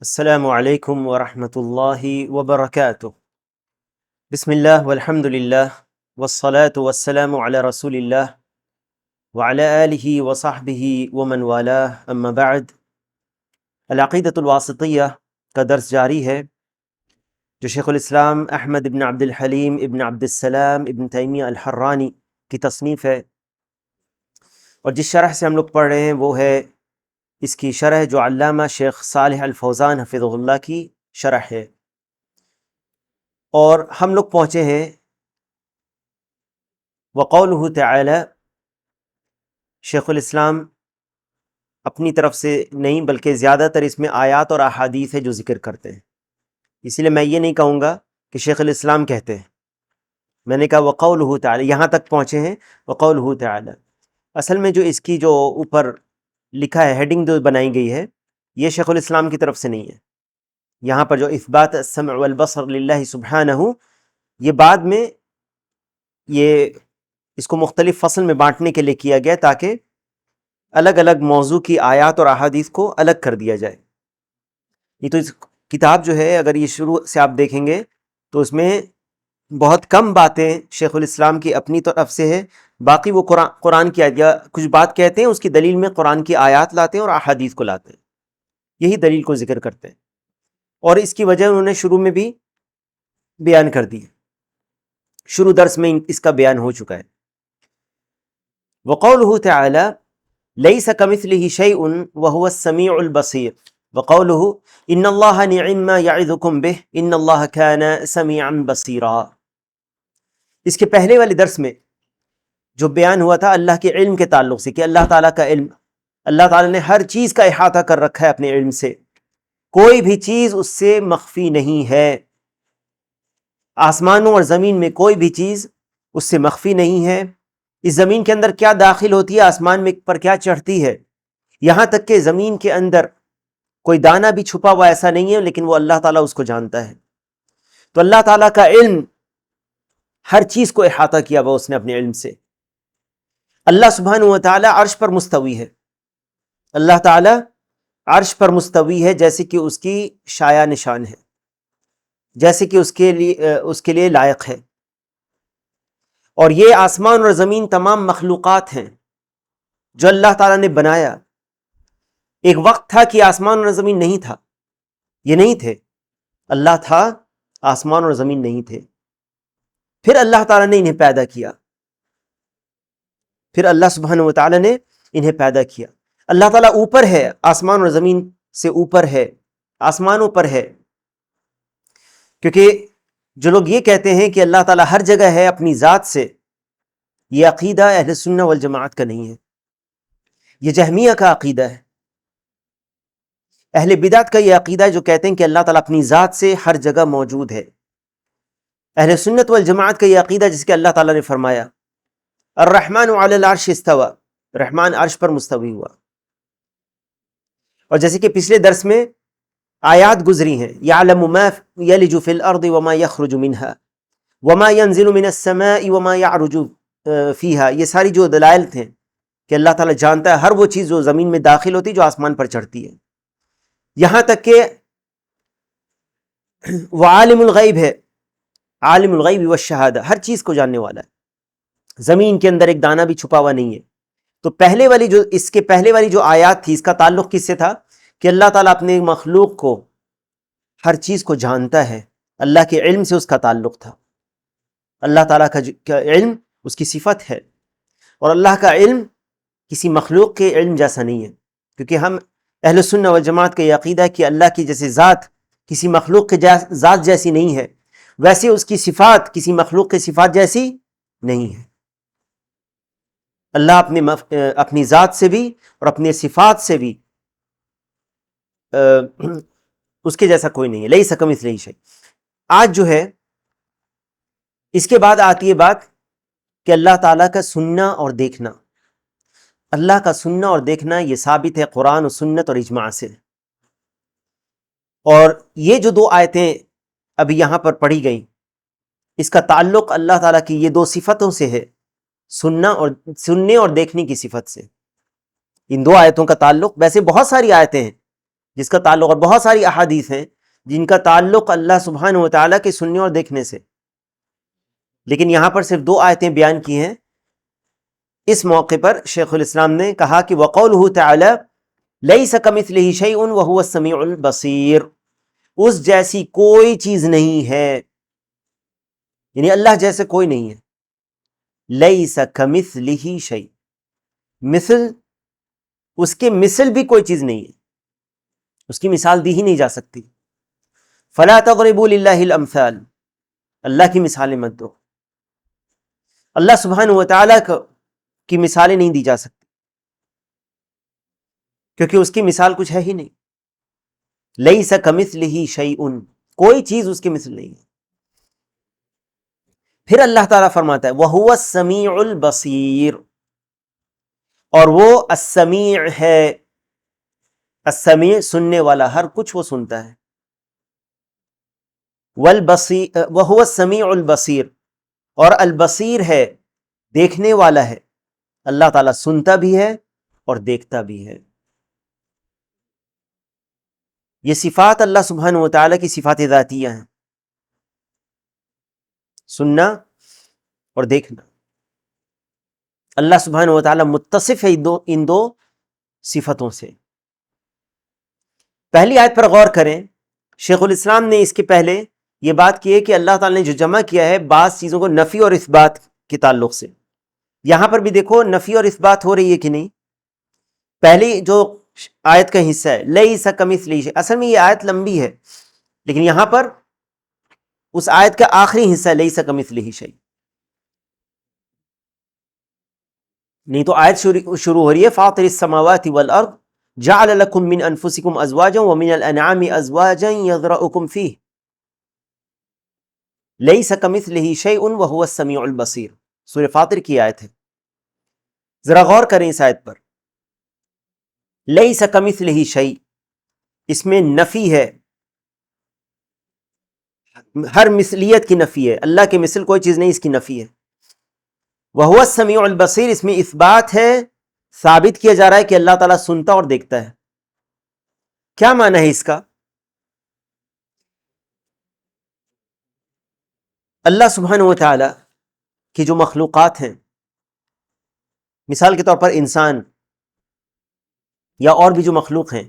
السلام علیکم ورحمۃ اللہ وبرکاتہ۔ بسم اللہ والحمد للہ والصلاة والسلام علی رسول اللہ وعلی آلہ وصحبہ ومن والاہ، اما بعد۔ العقیدۃ الواسطیہ کا درس جاری ہے جو شیخ الاسلام احمد ابن عبد الحلیم ابن عبد السلام ابن تیمیہ الحرانی کی تصنیف ہے، اور جس شرح سے ہم لوگ پڑھ رہے ہیں وہ ہے اس کی شرح جو علامہ شیخ صالح الفوزان حفظہ اللہ کی شرح ہے، اور ہم لوگ پہنچے ہیں وقولہ تعالی۔ شیخ الاسلام اپنی طرف سے نہیں بلکہ زیادہ تر اس میں آیات اور احادیث ہے جو ذکر کرتے ہیں، اسی لیے میں یہ نہیں کہوں گا کہ شیخ الاسلام کہتے ہیں، میں نے کہا وقولہ تعالی، یہاں تک پہنچے ہیں وقولہ تعالی۔ اصل میں جو اس کی جو اوپر لکھا ہے، ہیڈنگ جو بنائی گئی ہے، یہ شیخ الاسلام کی طرف سے نہیں ہے۔ یہاں پر جو اثبات السمع والبصر للہ سبحانہ، یہ بعد میں یہ اس کو مختلف فصل میں بانٹنے کے لیے کیا گیا تاکہ الگ الگ موضوع کی آیات اور احادیث کو الگ کر دیا جائے۔ یہ تو اس کتاب جو ہے اگر یہ شروع سے آپ دیکھیں گے تو اس میں بہت کم باتیں شیخ الاسلام کی اپنی طرف سے ہے، باقی وہ قرآن کی آیات یا کچھ بات کہتے ہیں، اس کی دلیل میں قرآن کی آیات لاتے ہیں اور احادیث کو لاتے ہیں، یہی دلیل کو ذکر کرتے ہیں، اور اس کی وجہ انہوں نے شروع میں بھی بیان کر دی ہے، شروع درس میں اس کا بیان ہو چکا ہے۔ وقولہ تعالی لیس کمثلہ شیء وہو السمیع البصیر، وقولہ ان اللہ نعم ما یعظکم بہ ان اللہ کان سمیعا بصیرا۔ اس کے پہلے والے درس میں جو بیان ہوا تھا اللہ کے علم کے تعلق سے، کہ اللہ تعالیٰ کا علم، اللہ تعالیٰ نے ہر چیز کا احاطہ کر رکھا ہے اپنے علم سے، کوئی بھی چیز اس سے مخفی نہیں ہے، آسمانوں اور زمین میں کوئی بھی چیز اس سے مخفی نہیں ہے، اس زمین کے اندر کیا داخل ہوتی ہے، آسمان میں پر کیا چڑھتی ہے، یہاں تک کہ زمین کے اندر کوئی دانہ بھی چھپا ہوا ایسا نہیں ہے، لیکن وہ اللہ تعالیٰ اس کو جانتا ہے۔ تو اللہ تعالیٰ کا علم، ہر چیز کو احاطہ کیا ہوا اس نے اپنے علم سے۔ اللہ سبحانہ و تعالیٰ عرش پر مستوی ہے، اللہ تعالیٰ عرش پر مستوی ہے جیسے کہ اس کی شایع نشان ہے، جیسے کہ اس کے لیے لائق ہے، اور یہ آسمان اور زمین تمام مخلوقات ہیں جو اللہ تعالیٰ نے بنایا۔ ایک وقت تھا کہ آسمان اور زمین نہیں تھا، یہ نہیں تھے، اللہ تھا، آسمان اور زمین نہیں تھے، پھر اللہ تعالیٰ نے انہیں پیدا کیا، پھر اللہ سبحانہ و تعالیٰ نے انہیں پیدا کیا۔ اللہ تعالیٰ اوپر ہے، آسمان اور زمین سے اوپر ہے، آسمانوں پر ہے، کیونکہ جو لوگ یہ کہتے ہیں کہ اللہ تعالیٰ ہر جگہ ہے اپنی ذات سے، یہ عقیدہ اہل سنہ والجماعت کا نہیں ہے، یہ جہمیہ کا عقیدہ ہے، اہل بدعت کا یہ عقیدہ ہے جو کہتے ہیں کہ اللہ تعالیٰ اپنی ذات سے ہر جگہ موجود ہے۔ اہل سنت والجماعت کا یہ عقیدہ جس کے اللہ تعالیٰ نے فرمایا الرحمن علی العرش استوى، رحمان عرش پر مستوی ہوا، اور جیسے کہ پچھلے درس میں آیات گزری ہیں، یعلم ما یلج فی الارض وما یخرج منها وما ينزل من السماء وما يعرج فیہا، یہ ساری جو دلائل تھے کہ اللہ تعالیٰ جانتا ہے ہر وہ چیز جو زمین میں داخل ہوتی جو آسمان پر چڑھتی ہے، یہاں تک کہ وہ عالم الغیب ہے، عالم الغیب والشہادہ، ہر چیز کو جاننے والا ہے، زمین کے اندر ایک دانہ بھی چھپا ہوا نہیں ہے۔ تو پہلے والی جو اس کے پہلے والی جو آیات تھی، اس کا تعلق کس سے تھا کہ اللہ تعالیٰ اپنے مخلوق کو ہر چیز کو جانتا ہے، اللہ کے علم سے اس کا تعلق تھا، اللہ تعالیٰ کا علم اس کی صفت ہے، اور اللہ کا علم کسی مخلوق کے علم جیسا نہیں ہے، کیونکہ ہم اہل سنہ والجماعت کا یہ عقیدہ ہے کہ اللہ کی جیسے ذات کسی مخلوق کے ذات جیسی نہیں ہے، ویسے اس کی صفات کسی مخلوق کے صفات جیسی نہیں ہے۔ اللہ اپنی ذات سے بھی اور اپنے صفات سے بھی اس کے جیسا کوئی نہیں ہے، لیس کمثلہ شیء۔ آج جو ہے اس کے بعد آتی ہے بات کہ اللہ تعالیٰ کا سننا اور دیکھنا، اللہ کا سننا اور دیکھنا یہ ثابت ہے قرآن و سنت اور اجماع سے، اور یہ جو دو آیتیں ابھی یہاں پر پڑھی گئیں، اس کا تعلق اللہ تعالیٰ کی یہ دو صفتوں سے ہے، سننے اور دیکھنے کی صفت سے۔ ان دو آیتوں کا تعلق، ویسے بہت ساری آیتیں ہیں جس کا تعلق، اور بہت ساری احادیث ہیں جن کا تعلق اللہ سبحانہ و تعالیٰ کے سننے اور دیکھنے سے، لیکن یہاں پر صرف 2 آیتیں بیان کی ہیں۔ اس موقع پر شیخ الاسلام نے کہا کہ وَقَوْلُهُ تَعَالَى لَيْسَ كَمِثْلِهِ شَيْءٌ وَهُوَ السَّمِيعُ الْبَصِيرُ، اس جیسی کوئی چیز نہیں ہے، یعنی اللہ جیسے کوئی نہیں ہے۔ لَيْسَ كَمِثْلِهِ شَيْءٌ، مثل، اس کے مثل بھی کوئی چیز نہیں ہے، اس کی مثال دی ہی نہیں جا سکتی۔ فَلَا تَضْرِبُوا لِلَّهِ الْأَمْثَالَ، اللہ کی مثالیں مت دو، اللہ سبحانہ و تعالیٰ کی مثالیں نہیں دی جا سکتی، کیونکہ اس کی مثال کچھ ہے ہی نہیں۔ لیس کمثلہ شیء، کوئی چیز اس کے مثل نہیں ہے۔ پھر اللہ تعالیٰ فرماتا ہے وَهُوَ السَّمِيعُ الْبَصِيرُ، اور وہ السمیع ہے، السمیع سننے والا، ہر کچھ وہ سنتا ہے۔ وَهُوَ السَّمِيعُ الْبَصِيرُ، اور البصیر ہے، دیکھنے والا ہے۔ اللہ تعالیٰ سنتا بھی ہے اور دیکھتا بھی ہے۔ یہ صفات اللہ سبحانہ و تعالیٰ کی صفات ذاتیہ ہیں، سننا اور دیکھنا۔ اللہ سبحانہ و تعالیٰ متصف ہے ان دو صفتوں سے۔ پہلی آیت پر غور کریں، شیخ الاسلام نے اس کے پہلے یہ بات کی ہے کہ اللہ تعالیٰ نے جو جمع کیا ہے بعض چیزوں کو نفی اور اثبات کے تعلق سے، یہاں پر بھی دیکھو نفی اور اثبات ہو رہی ہے کہ نہیں۔ پہلی جو آیت کا حصہ ہے لیس کمثلہ شیء، اصل میں یہ آیت لمبی ہے، لیکن یہاں پر اس آیت کا آخری حصہ لیس کمثلہ شیء، نہیں تو آیت شروع ہو رہی ہے فاطر السماوات والارض جعل لکم من انفسکم ازواجا ومن الانعام ازواجا یذرؤکم فیہ، لیس کمثلہ شیء وہو السمیع البصیر، سورہ فاطر کی آیت ہے۔ ذرا غور کریں اس آیت پر، لیس کمثلہ شیء، اس میں نفی ہے، ہر مثلیت کی نفی ہے، اللہ کے مثل کوئی چیز نہیں، اس کی نفی ہے۔ وَهُوَ السَّمِيعُ الْبَصِيرُ، اس میں اثبات ہے، ثابت کیا جا رہا ہے کہ اللہ تعالیٰ سنتا اور دیکھتا ہے۔ کیا معنی ہے اس کا؟ اللہ سبحانہ و تعالیٰ کی جو مخلوقات ہیں، مثال کے طور پر انسان یا اور بھی جو مخلوق ہیں،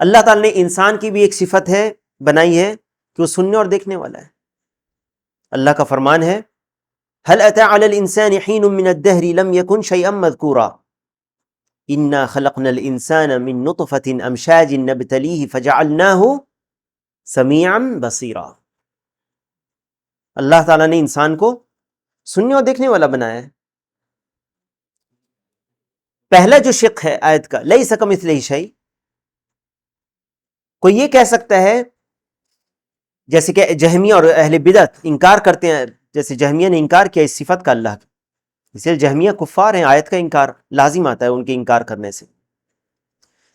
اللہ تعالیٰ نے انسان کی بھی ایک صفت ہے بنائی ہے کہ وہ سننے اور دیکھنے والا ہے۔ اللہ کا فرمان ہے هل أتى على الإنسان حين من الدهر لم يكن شيئا مذكورا إنا خلقنا الإنسان من نطفة أمشاج نبتليه فجعلناه سميعا بصيرا، اللہ تعالیٰ نے انسان کو سننے اور دیکھنے والا بنایا ہے۔ پہلا جو شق ہے آیت کا لیس کمثلہ شیء، کوئی یہ کہہ سکتا ہے جیسے کہ جہمیہ اور اہل بدعت انکار کرتے ہیں، جیسے جہمیہ نے انکار کیا اس صفت کا اللہ کی، اس لیے جہمیہ کفار ہیں، آیت کا انکار لازم آتا ہے ان کے انکار کرنے سے۔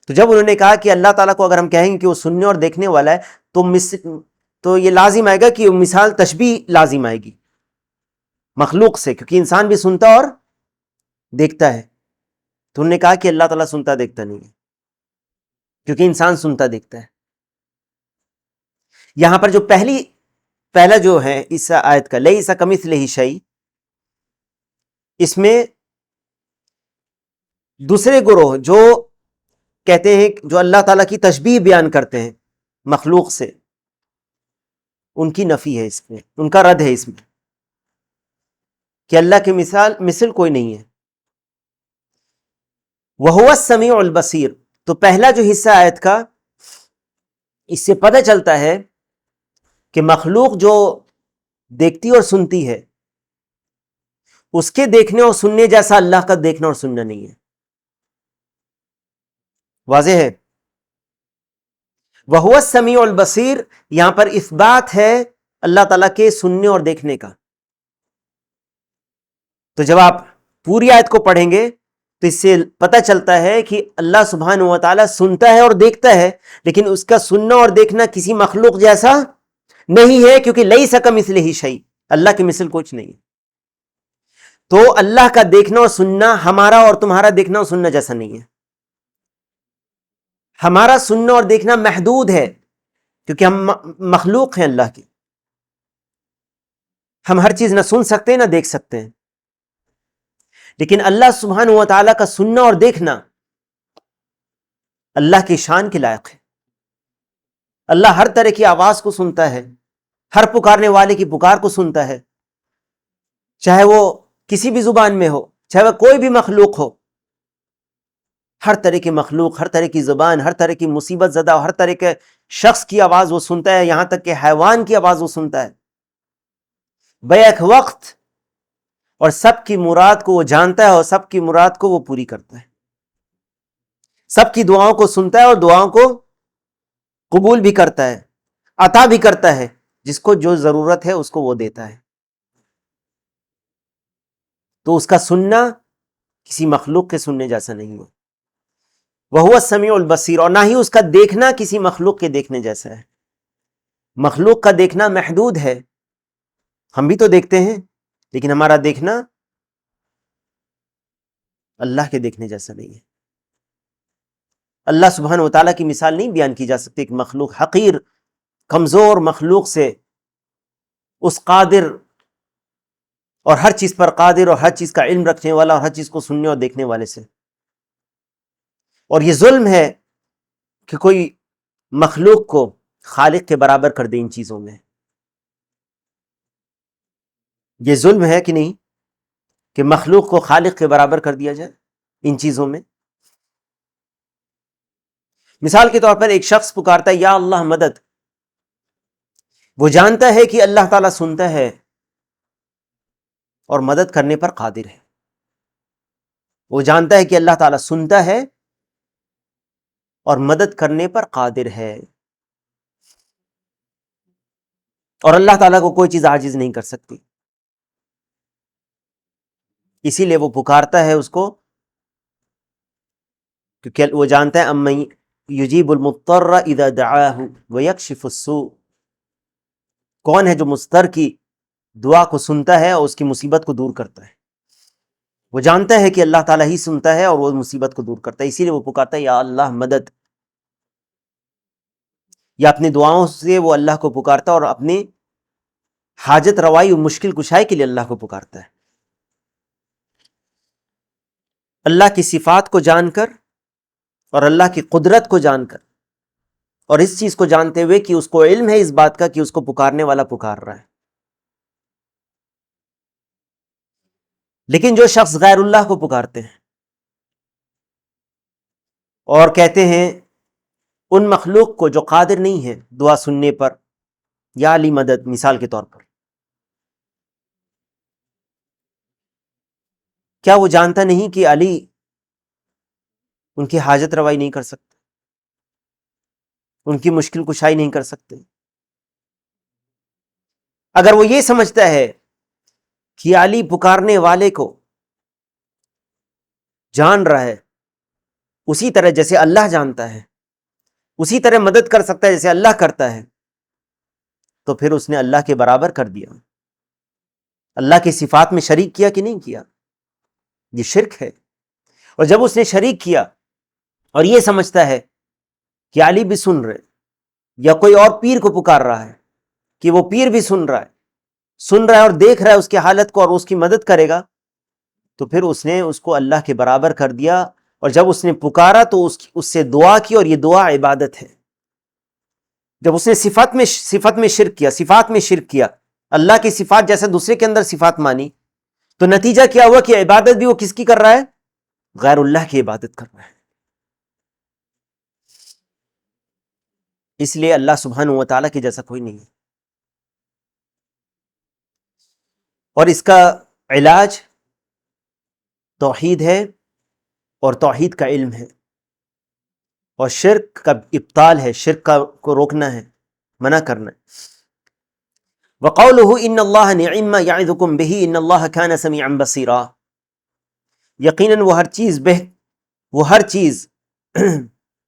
تو جب انہوں نے کہا کہ اللہ تعالیٰ کو اگر ہم کہیں گے کہ وہ سننے اور دیکھنے والا ہے تو یہ لازم آئے گا کہ مثال تشبیہ لازم آئے گی مخلوق سے، کیونکہ انسان بھی سنتا اور دیکھتا ہے۔ تو انہوں نے کہا کہ اللہ تعالیٰ سنتا دیکھتا نہیں ہے، کیونکہ انسان سنتا دیکھتا ہے۔ یہاں پر جو پہلا جو ہے اس آیت کا لیس کمثلہ شیء، اس میں دوسرے گروہ جو کہتے ہیں، جو اللہ تعالیٰ کی تشبیہ بیان کرتے ہیں مخلوق سے، ان کی نفی ہے اس میں، ان کا رد ہے اس میں کہ اللہ کی مثل کوئی نہیں ہے۔ وَهُوَ السَّمِيعُ الْبَصِيرُ، تو پہلا جو حصہ آیت کا، اس سے پتہ چلتا ہے کہ مخلوق جو دیکھتی اور سنتی ہے، اس کے دیکھنے اور سننے جیسا اللہ کا دیکھنا اور سننا نہیں ہے۔ واضح ہے؟ وَهُوَ السَّمِيعُ الْبَصِيرُ، یہاں پر اثبات ہے اللہ تعالیٰ کے سننے اور دیکھنے کا۔ تو جب آپ پوری آیت کو پڑھیں گے تو اس سے پتہ چلتا ہے کہ اللہ سبحانہ و تعالیٰ سنتا ہے اور دیکھتا ہے، لیکن اس کا سننا اور دیکھنا کسی مخلوق جیسا نہیں ہے، کیونکہ لیس کمثلہ شیء، اللہ کی مثل کچھ نہیں ہے۔ تو اللہ کا دیکھنا اور سننا ہمارا اور تمہارا دیکھنا اور سننا جیسا نہیں ہے۔ ہمارا سننا اور دیکھنا محدود ہے کیونکہ ہم مخلوق ہیں اللہ کی. ہم ہر چیز نہ سن سکتے ہیں نہ دیکھ سکتے ہیں. لیکن اللہ سبحانہ و تعالیٰ کا سننا اور دیکھنا اللہ کی شان کے لائق ہے. اللہ ہر طرح کی آواز کو سنتا ہے، ہر پکارنے والے کی پکار کو سنتا ہے، چاہے وہ کسی بھی زبان میں ہو، چاہے وہ کوئی بھی مخلوق ہو. ہر طرح کی مخلوق، ہر طرح کی زبان، ہر طرح کی مصیبت زدہ، ہر طرح کے شخص کی آواز وہ سنتا ہے، یہاں تک کہ حیوان کی آواز وہ سنتا ہے بیک وقت، اور سب کی مراد کو وہ جانتا ہے اور سب کی مراد کو وہ پوری کرتا ہے. سب کی دعاؤں کو سنتا ہے اور دعاؤں کو قبول بھی کرتا ہے، عطا بھی کرتا ہے. جس کو جو ضرورت ہے اس کو وہ دیتا ہے. تو اس کا سننا کسی مخلوق کے سننے جیسا نہیں ہے. وَهُوَ السَّمِيعُ الْبَصِيرُ، اور نہ ہی اس کا دیکھنا کسی مخلوق کے دیکھنے جیسا ہے. مخلوق کا دیکھنا محدود ہے، ہم بھی تو دیکھتے ہیں، لیکن ہمارا دیکھنا اللہ کے دیکھنے جیسا نہیں ہے. اللہ سبحانہ و تعالیٰ کی مثال نہیں بیان کی جا سکتی. ایک مخلوق حقیر کمزور مخلوق سے اس قادر اور ہر چیز پر قادر اور ہر چیز کا علم رکھنے والا اور ہر چیز کو سننے اور دیکھنے والے سے. اور یہ ظلم ہے کہ کوئی مخلوق کو خالق کے برابر کر دے ان چیزوں میں. یہ ظلم ہے کہ نہیں کہ مخلوق کو خالق کے برابر کر دیا جائے ان چیزوں میں. مثال کے طور پر ایک شخص پکارتا ہے یا اللہ مدد، وہ جانتا ہے کہ اللہ تعالیٰ سنتا ہے اور مدد کرنے پر قادر ہے. وہ جانتا ہے کہ اللہ تعالیٰ سنتا ہے اور مدد کرنے پر قادر ہے، اور اللہ تعالیٰ کو کوئی چیز عاجز نہیں کر سکتی. اسی لیے وہ پکارتا ہے اس کو، کیونکہ وہ جانتا ہے امن یجیب المضطر اذا دعاہ ویکشف السوء، کون ہے جو مضطر کی دعا کو سنتا ہے اور اس کی مصیبت کو دور کرتا ہے. وہ جانتا ہے کہ اللہ تعالیٰ ہی سنتا ہے اور وہ مصیبت کو دور کرتا ہے، اسی لیے وہ پکارتا ہے یا اللہ مدد. یا اپنی دعاؤں سے وہ اللہ کو پکارتا ہے اور اپنی حاجت روائی اور مشکل کشائی کے لیے اللہ کو پکارتا ہے. اللہ کی صفات کو جان کر اور اللہ کی قدرت کو جان کر اور اس چیز کو جانتے ہوئے کہ اس کو علم ہے اس بات کا کہ اس کو پکارنے والا پکار رہا ہے. لیکن جو شخص غیر اللہ کو پکارتے ہیں اور کہتے ہیں ان مخلوق کو جو قادر نہیں ہے دعا سننے پر، یا علی مدد مثال کے طور پر، کیا وہ جانتا نہیں کہ علی ان کی حاجت روائی نہیں کر سکتے، ان کی مشکل کشائی نہیں کر سکتے؟ اگر وہ یہ سمجھتا ہے کہ علی پکارنے والے کو جان رہا ہے اسی طرح جیسے اللہ جانتا ہے، اسی طرح مدد کر سکتا ہے جیسے اللہ کرتا ہے، تو پھر اس نے اللہ کے برابر کر دیا. اللہ کی صفات میں شریک کیا کہ نہیں کیا؟ یہ شرک ہے. اور جب اس نے شریک کیا اور یہ سمجھتا ہے کہ علی بھی سن رہے، یا کوئی اور پیر کو پکار رہا ہے کہ وہ پیر بھی سن رہا ہے اور دیکھ رہا ہے اس کی حالت کو اور اس کی مدد کرے گا، تو پھر اس نے اس کو اللہ کے برابر کر دیا. اور جب اس نے پکارا تو اس سے دعا کی، اور یہ دعا عبادت ہے. جب اس نے صفات میں شرک کیا، اللہ کی صفات جیسے دوسرے کے اندر صفات مانی، تو نتیجہ کیا ہوا کہ عبادت بھی وہ کس کی کر رہا ہے؟ غیر اللہ کی عبادت کر رہا ہے. اس لیے اللہ سبحانہ و تعالیٰ کے جیسا کوئی نہیں ہے. اور اس کا علاج توحید ہے اور توحید کا علم ہے، اور شرک کا ابطال ہے، شرک کو روکنا ہے، منع کرنا ہے. وَقَوْلُهُ إِنَّ اللَّهَ نِعِمَّ يَعِظُكُمْ بِهِ إِنَّ اللَّهَ كَانَ سَمِيعًا بَصِيرًا. یقیناً وہ ہر چیز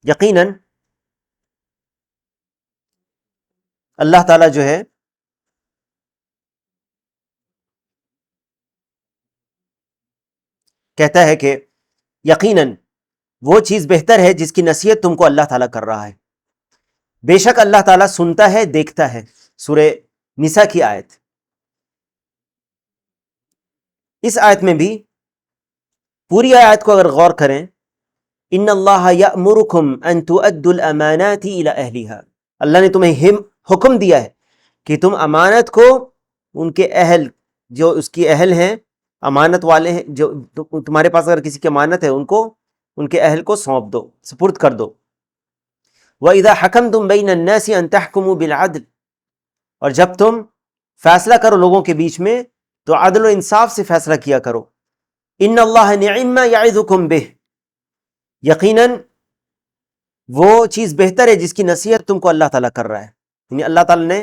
یقیناً اللہ تعالیٰ جو ہے کہتا ہے کہ یقیناً وہ چیز بہتر ہے جس کی نصیحت تم کو اللہ تعالیٰ کر رہا ہے. بے شک اللہ تعالیٰ سنتا ہے دیکھتا ہے. سورہ نساء کی آیت. اس آیت میں بھی پوری آیت کو اگر غور کریں، ان اللہ یأمرکم ان تؤدوا الامانات الی اہلها، اللہ نے تمہیں حکم دیا ہے کہ تم امانت کو ان کے اہل، جو اس کی اہل ہیں، امانت والے ہیں، جو تمہارے پاس اگر کسی کی امانت ہے ان کو ان کے اہل کو سونپ دو، سپرد کر دو. وَإِذَا حَكَمْتُمْ بَيْنَ النَّاسِ أَن تَحْكُمُوا بِالْعَدْلِ، اور جب تم فیصلہ کرو لوگوں کے بیچ میں تو عدل و انصاف سے فیصلہ کیا کرو. ان اللہ نعم ما یعظکم بہ، یقیناً وہ چیز بہتر ہے جس کی نصیحت تم کو اللہ تعالیٰ کر رہا ہے. یعنی اللہ تعالیٰ نے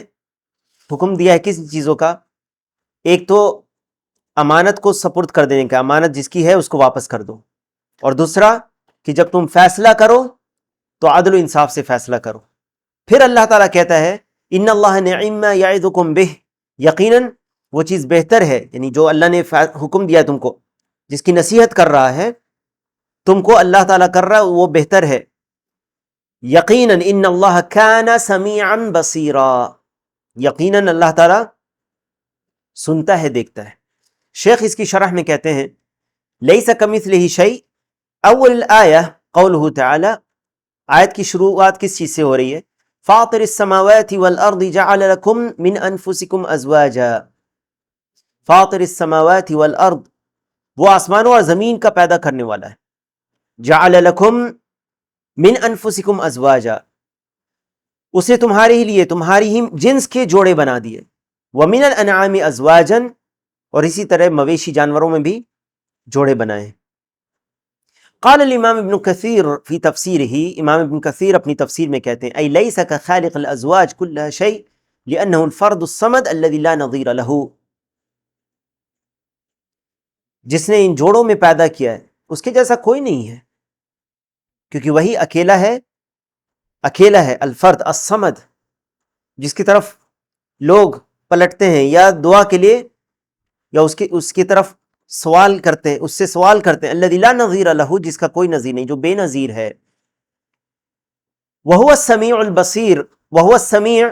حکم دیا ہے کس چیزوں کا؟ ایک تو امانت کو سپرد کر دینے کا، امانت جس کی ہے اس کو واپس کر دو، اور دوسرا کہ جب تم فیصلہ کرو تو عدل و انصاف سے فیصلہ کرو. پھر اللہ تعالیٰ کہتا ہے ان اللہ نعم ما یعظکم بہ، یقیناً وہ چیز بہتر ہے، یعنی جو اللہ نے حکم دیا تم کو، جس کی نصیحت کر رہا ہے تم کو اللہ تعالیٰ کر رہا ہے، وہ بہتر ہے. یقیناً ان اللہ کان سمیعا بصیرا، یقیناً اللہ تعالیٰ سنتا ہے دیکھتا ہے. شیخ اس کی شرح میں کہتے ہیں لیس کمثلہ شیء، اول الآیہ قولہ تعالی، آیت کی شروعات کس چیز سے ہو رہی ہے؟ فاطر السماوات والارض جعل لکم من انفسکم ازواجا، فاطر السماوات والارض، وہ آسمانوں اور زمین کا پیدا کرنے والا ہے. جعل لکم من انفسکم ازواجا، اس نے تمہارے ہی لیے تمہاری ہی جنس کے جوڑے بنا دیے. ومن الانعام ازواجا، اور اسی طرح مویشی جانوروں میں بھی جوڑے بنائے. قال الامام ابن کثیر فی تفسیرہ، امام ابن کثیر اپنی تفسیر میں کہتے ہیں ای لیس کخالق الازواج کلها شیء لانه الفرد الصمد الذي لا نظیر له، جس نے ان جوڑوں میں پیدا کیا ہے اس کے جیسا کوئی نہیں ہے، کیونکہ وہی اکیلا ہے، اکیلا ہے. الفرد الصمد، جس کی طرف لوگ پلٹتے ہیں یا دعا کے لیے یا اس کی طرف سوال کرتے ہیں، اس سے سوال کرتے ہیں. الذی لا نظیر لہ، جس کا کوئی نظیر نہیں، جو بے نظیر ہے. وہو السمیع البصیر، وہو السمیع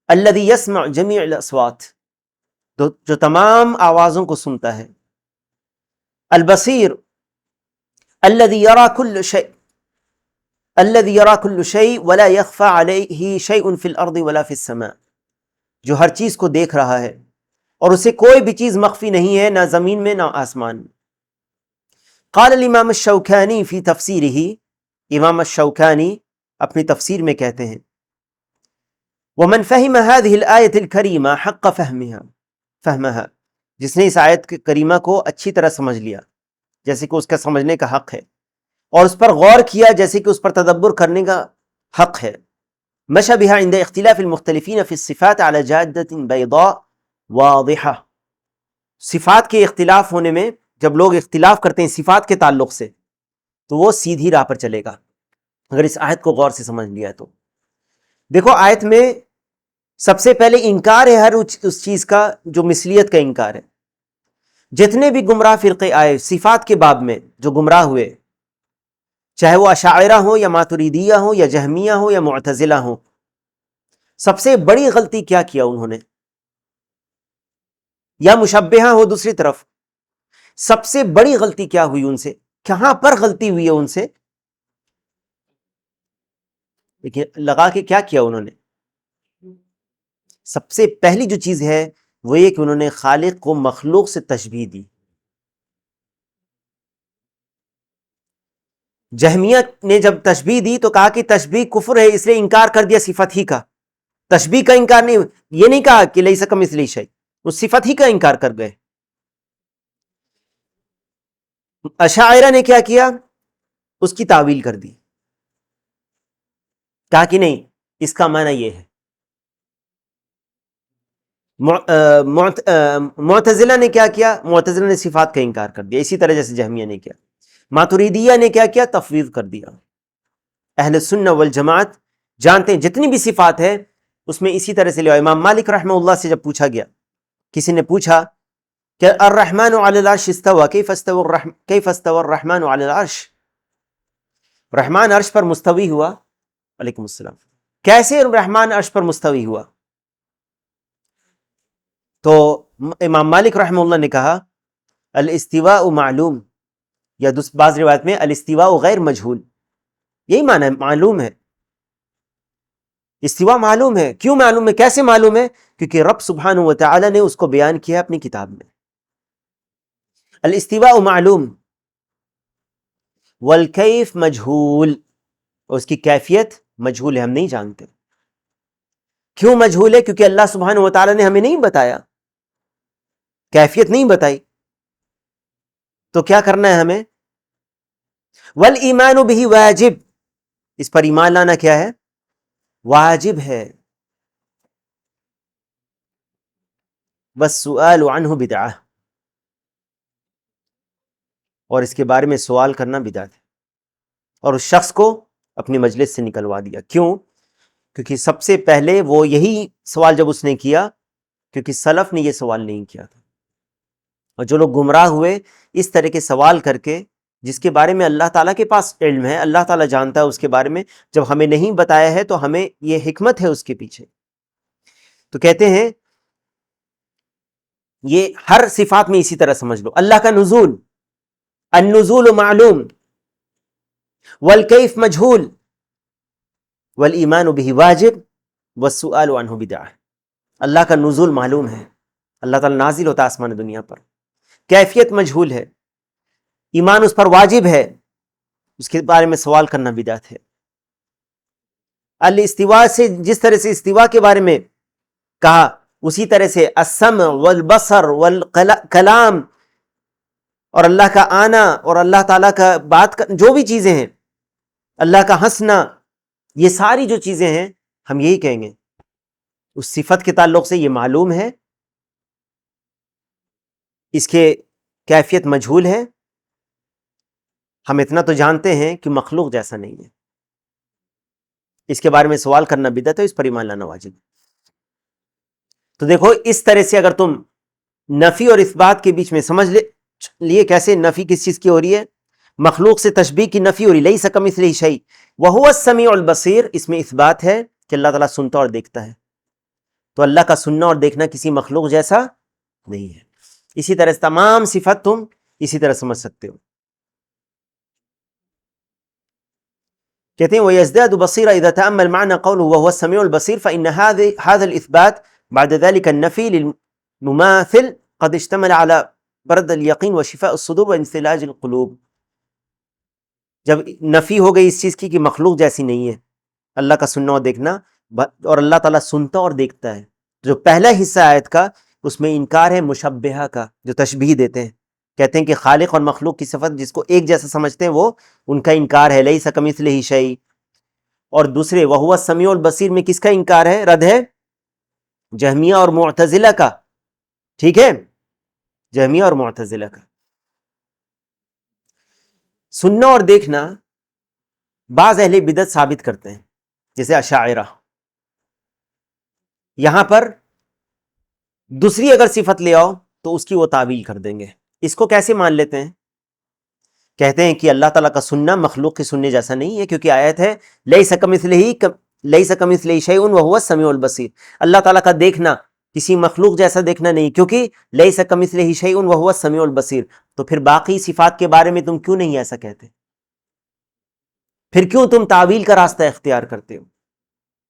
الذی یسمع جمیع الاصوات، جو تمام آوازوں کو سنتا ہے. البصیر الذی یرا کل شیء، الذی یرا کل شیء ولا یخفی علیہ شیء فی الارض ولا فی السماء، جو ہر چیز کو دیکھ رہا ہے اور اسے کوئی بھی چیز مخفی نہیں ہے، نہ زمین میں نہ آسمان میں. قال الامام الشوکانی فی تفسیرہ، امام الشوکانی اپنی تفسیر میں کہتے ہیں ومن فہم هذه الآیۃ الکریمہ حق فہمها، جس نے اس آیت کریمہ کو اچھی طرح سمجھ لیا جیسے کہ اس کا سمجھنے کا حق ہے، اور اس پر غور کیا جیسے کہ اس پر تدبر کرنے کا حق ہے. مشى بها عند اختلاف المختلفین فی الصفات على جادۃ بیضاء واضحہ، صفات کے اختلاف ہونے میں جب لوگ اختلاف کرتے ہیں صفات کے تعلق سے تو وہ سیدھی راہ پر چلے گا اگر اس آیت کو غور سے سمجھ لیا. تو دیکھو آیت میں سب سے پہلے انکار ہے ہر اس چیز کا جو مثلیت کا انکار ہے. جتنے بھی گمراہ فرقے آئے صفات کے باب میں جو گمراہ ہوئے، چاہے وہ اشاعرہ ہوں یا ماتریدیہ ہوں یا جہمیہ ہوں یا معتزلہ ہوں، سب سے بڑی غلطی کیا کیا انہوں نے؟ یا مشبہہ ہو دوسری طرف، سب سے بڑی غلطی کیا ہوئی ان سے؟ کہاں پر غلطی ہوئی ہے ان سے؟ دیکھیں لگا کے کیا کیا انہوں نے. سب سے پہلی جو چیز ہے وہ یہ کہ انہوں نے خالق کو مخلوق سے تشبیہ دی. جہمیہ نے جب تشبیہ دی تو کہا کہ تشبیہ کفر ہے، اس لیے انکار کر دیا صفت ہی کا. تشبیہ کا انکار نہیں، یہ نہیں کہا کہ لیس کمثلہ شیء، اس صفت ہی کا انکار کر گئے. اشاعرہ نے کیا کیا؟ اس کی تعویل کر دی، کہا کہ نہیں اس کا معنی یہ ہے. معتزلہ نے کیا کیا؟ معتزلہ نے صفات کا انکار کر دیا، اسی طرح جیسے جہمیہ نے کیا. ماتریدیہ نے کیا کیا؟ تفویض کر دیا. اہل سنہ والجماعت جانتے ہیں جتنی بھی صفات ہے اس میں اسی طرح سے لیا. امام مالک رحمہ اللہ سے جب پوچھا گیا، کسی نے پوچھا کہ الرحمن علی العرش استوى کیف استوى الرحمن علی العرش، رحمان عرش پر مستوی ہوا، وعلیکم السلام، کیسے رحمان عرش پر مستوی ہوا؟ تو امام مالک رحمہ اللہ نے کہا الاستواء معلوم، یا بعض روایت میں الاستواء غیر مجہول، یہی معنی ہے، معلوم ہے، استواء معلوم ہے۔ کیوں معلوم ہے، کیسے معلوم ہے؟ کیونکہ رب سبحانہ و تعالی نے اس کو بیان کیا اپنی کتاب میں۔ الاستواء معلوم والکیف مجہول، اور اس کی کیفیت مجہول ہے، ہم نہیں جانتے۔ کیوں مجہول ہے؟ کیونکہ اللہ سبحانہ و تعالی نے ہمیں نہیں بتایا، کیفیت نہیں بتائی، تو کیا کرنا ہے ہمیں؟ والایمان بہ واجب، اس پر ایمان لانا کیا ہے؟ واجب ہے۔ والسؤال عنہ بدعہ، اور اس کے بارے میں سوال کرنا بدعت ہے، اور اس شخص کو اپنی مجلس سے نکلوا دیا۔ کیوں؟ کیونکہ سب سے پہلے وہ یہی سوال جب اس نے کیا، کیونکہ سلف نے یہ سوال نہیں کیا تھا، اور جو لوگ گمراہ ہوئے اس طرح کے سوال کر کے، جس کے بارے میں اللہ تعالیٰ کے پاس علم ہے، اللہ تعالیٰ جانتا ہے اس کے بارے میں، جب ہمیں نہیں بتایا ہے تو ہمیں یہ حکمت ہے اس کے پیچھے۔ تو کہتے ہیں یہ ہر صفات میں اسی طرح سمجھ لو، اللہ کا نزول، النزول معلوم والکیف مجہول والایمان بہ واجب والسؤال عنہ بدعہ۔ اللہ کا نزول معلوم ہے، اللہ تعالیٰ نازل ہوتا آسمان دنیا پر، کیفیت مجہول ہے، ایمان اس پر واجب ہے، اس کے بارے میں سوال کرنا بدعت ہے۔ الاستواء سے جس طرح سے استواء کے بارے میں کہا، اسی طرح سے السمع والبصر والکلام، اور اللہ کا آنا اور اللہ تعالیٰ کا بات کا جو بھی چیزیں ہیں، اللہ کا ہنسنا، یہ ساری جو چیزیں ہیں ہم یہی کہیں گے اس صفت کے تعلق سے یہ معلوم ہے، اس کے کیفیت مجہول ہے، ہم اتنا تو جانتے ہیں کہ مخلوق جیسا نہیں ہے، اس کے بارے میں سوال کرنا بدعت ہے، اس پر ایمان لانا واجب ہے۔ تو دیکھو اس طرح سے اگر تم نفی اور اثبات کے بیچ میں سمجھ لیے کیسے نفی کس چیز کی ہو رہی ہے، مخلوق سے تشبیہ کی نفی ہو رہی، لیس کمثلہ شیء وہو السمیع البصیر، اس میں اثبات ہے کہ اللہ تعالیٰ سنتا اور دیکھتا ہے، تو اللہ کا سننا اور دیکھنا کسی مخلوق جیسا نہیں ہے۔ اسی طرح سے تمام صفت تم اسی طرح سمجھ سکتے ہو۔ کہتے ہیں وَيَزْدَادُ بَصِيرًا إِذَا تَأَمَّلَ مَعْنَى قَوْلُهُ وَهُوَ السَّمِيعُ الْبَصِيرُ فَإِنَّ هذا الإثبات بعد ذلك النفي للمماثل قد اشتمل على برد اليقين وشفاء الصدور وانثلاج القلوب۔ جب نفی ہو گئی اس چیز کی کہ مخلوق جیسی نہیں ہے اللہ کا سننا اور دیکھنا، اور اللہ تعالیٰ سنتا اور دیکھتا ہے، جو پہلا حصہ آیت کا اس میں انکار ہے مشبہہ کا، جو تشبیہ دیتے ہیں، کہتے ہیں کہ خالق اور مخلوق کی صفت جس کو ایک جیسا سمجھتے ہیں وہ ان کا انکار ہے، لیس کمثلہ شیء۔ اور دوسرے وہو السمیع البصیر میں کس کا انکار ہے، رد ہے جہمیہ اور معتزلہ کا، ٹھیک ہے، جہمیہ اور معتزلہ کا۔ سننا اور دیکھنا بعض اہل بدعت ثابت کرتے ہیں، جیسے اشاعرہ، یہاں پر دوسری اگر صفت لے آؤ تو اس کی وہ تعویل کر دیں گے۔ اس کو کیسے مان لیتے ہیں؟ کہتے ہیں کہ اللہ تعالیٰ کا سننا مخلوق کے سننے جیسا نہیں ہے، کیونکہ آیت ہے لیس کمثلہ شیء وہو السمیع البصیر، اللہ تعالیٰ کا دیکھنا کسی مخلوق جیسا دیکھنا نہیں، کیونکہ لیس کمثلہ شیء وہو السمیع البصیر۔ تو پھر باقی صفات کے بارے میں تم کیوں نہیں ایسا کہتے؟ پھر کیوں تم تعویل کا راستہ اختیار کرتے ہو؟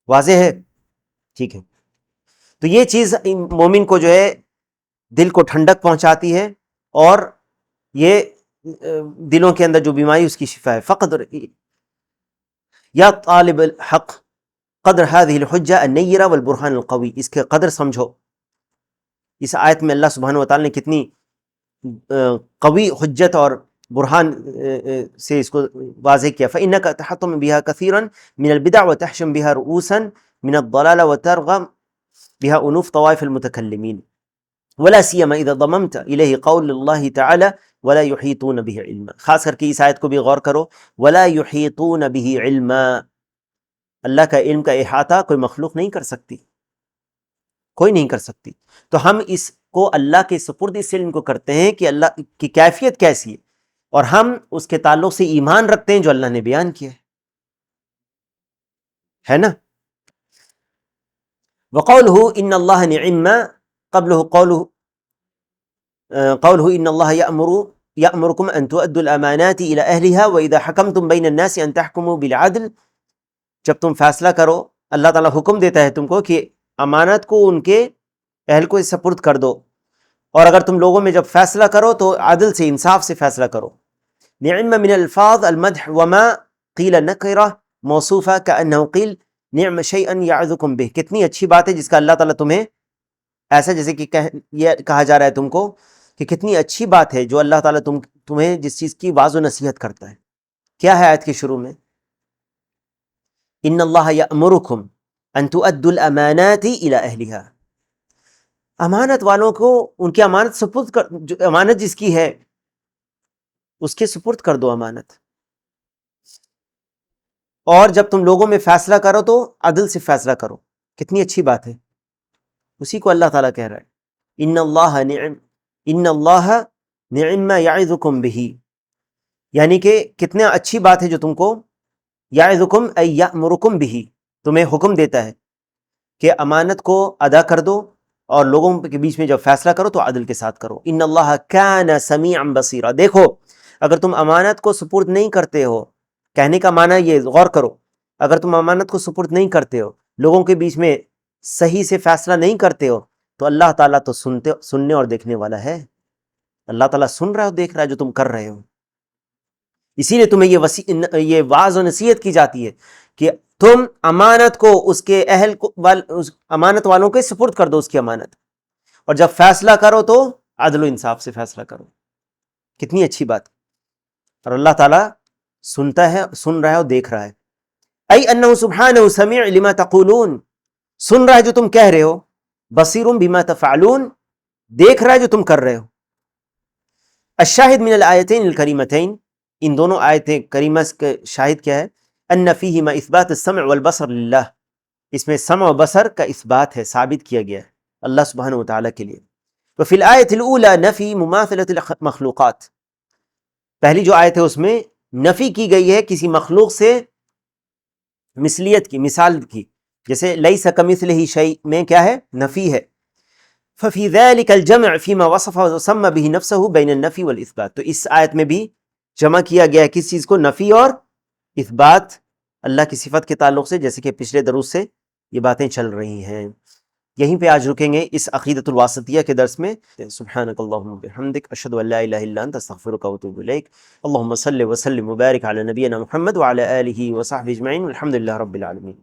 واضح ہے؟ ٹھیک ہے، تو یہ چیز مومن کو جو ہے دل کو ٹھنڈک پہنچاتی ہے، اور یہ دلوں کے اندر جو بیماری اس کی شفا ہے۔ فقدر یا طالب الحق قدر هذه الحجہ النیرہ والبرہان القوی، اس کے قدر سمجھو۔ اس آیت میں اللہ سبحانہ وتعالی نے کتنی قوی حجت اور برہان سے اس کو واضح کیا۔ فإنک تحطم بها كثيرا من البدع وتحشم بها رؤوسا من الضلال وترغم بها انوف طوائف المتکلمین ولا سیما اذا ضممت الیہ قول اللہ تعالی ولا یحیطون به علما۔ خاص کر کے اس آیت کو بھی غور کرو، ولا یحیطون به علما، اللہ کا علم کا احاطہ کوئی مخلوق نہیں کر سکتی، کوئی نہیں کر سکتی۔ تو ہم اس کو اللہ کے سپرد اس علم کو کرتے ہیں کہ اللہ کی کیفیت کیسی ہے، اور ہم اس کے تعلق سے ایمان رکھتے ہیں جو اللہ نے بیان کیا ہے نا. وقوله ان اللہ نعم قبله قوله ان اللہ یأمرکم ان تؤدوا الامانات الى اہلها واذا حکمتم بین الناس ان تحکموا بالعدل. جب تم فیصلہ کرو اللہ تعالیٰ حکم دیتا ہے تم کو کہ امانت کو ان کے اہل کو سپرد کر دو، اور اگر تم لوگوں میں جب فیصلہ کرو تو عدل سے انصاف سے فیصلہ کرو. نعم من الفاظ المدح وما قیل نکرہ موصوفہ کأنہ قیل نعم شیئا یعظکم بہ. کتنی اچھی بات ہے جس کا اللہ تعالیٰ تمہیں ایسا جیسے کہ یہ کہا جا رہا ہے تم کو کہ کتنی اچھی بات ہے جو اللہ تعالیٰ تمہیں جس چیز کی واض و نصیحت کرتا ہے. کیا ہے آیت کے شروع میں؟ ان اللہ یأمرکم ان تؤدوا الامانات الی اہلها. امانت والوں کو ان کی امانت سپرد کر، جو امانت جس کی ہے اس کے سپرد کر دو امانت. اور جب تم لوگوں میں فیصلہ کرو تو عدل سے فیصلہ کرو. کتنی اچھی بات ہے، اسی کو اللہ تعالیٰ کہہ رہا ہے ان اللہ نعم ما یعظکم بہ، یعنی کہ کتنا اچھی بات ہے جو تم کو یعظکم ای یأمرکم بہ، تمہیں حکم دیتا ہے کہ امانت کو ادا کر دو اور لوگوں کے بیچ میں جب فیصلہ کرو تو عدل کے ساتھ کرو. ان اللہ کان سمیعا بصیرا. دیکھو اگر تم امانت کو سپرد نہیں کرتے ہو، کہنے کا معنی یہ غور کرو، اگر تم امانت کو سپرد نہیں کرتے ہو، لوگوں کے بیچ میں صحیح سے فیصلہ نہیں کرتے ہو، تو اللہ تعالیٰ تو سننے اور دیکھنے والا ہے. اللہ تعالیٰ سن رہا ہے اور دیکھ رہا ہے جو تم کر رہے ہو. اسی لیے تمہیں یہ واعظ و نصیحت کی جاتی ہے کہ تم امانت کو اس کے اہل کو امانت والوں کے سپرد کر دو اس کی امانت، اور جب فیصلہ کرو تو عدل و انصاف سے فیصلہ کرو. کتنی اچھی بات. اور اللہ تعالیٰ سنتا ہے، سن رہا ہے اور دیکھ رہا ہے. ای انہ سبحانہ سمیع لما تقولون، سن رہا ہے جو تم کہہ رہے ہو، بصیر بما تفعلون، دیکھ رہا ہے جو تم کر رہے ہو. الشاہد من الآیتین الکریمتین، ان دونوں آیتیں کریمہ کے شاہد کیا ہے؟ ان فیہما اثبات السمع والبصر للہ، اس میں سمع و بصر کا اثبات ہے، ثابت کیا گیا ہے اللہ سبحانہ وتعالیٰ کے لیے. وفی الآیت الاولی نفی مماثلۃ المخلوقات، پہلی جو آیت ہے اس میں نفی کی گئی ہے کسی مخلوق سے مثلیت کی، مثال کی، جیسے لیس کمثلہ شیء میں کیا ہے؟ نفی ہے. ففی ذلک الجمع فیما وصف وسمى به نفسه بین النفی والاثبات، تو اس آیت میں بھی جمع کیا گیا ہے کس چیز کو؟ نفی اور اثبات اللہ کی صفت کے تعلق سے، جیسے کہ پچھلے دروس سے یہ باتیں چل رہی ہیں. یہیں پہ آج رکیں گے اس عقیدۃ الواسطیہ کے درس میں. سبحانک اللہم وبحمدک، اشہد ان لا الہ الا انت، استغفرک واتوب الیک. اللہم صل وسلم وبارک علی نبینا محمد وعلی آلہ وصحبہ اجمعین، والحمد للہ رب العالمین.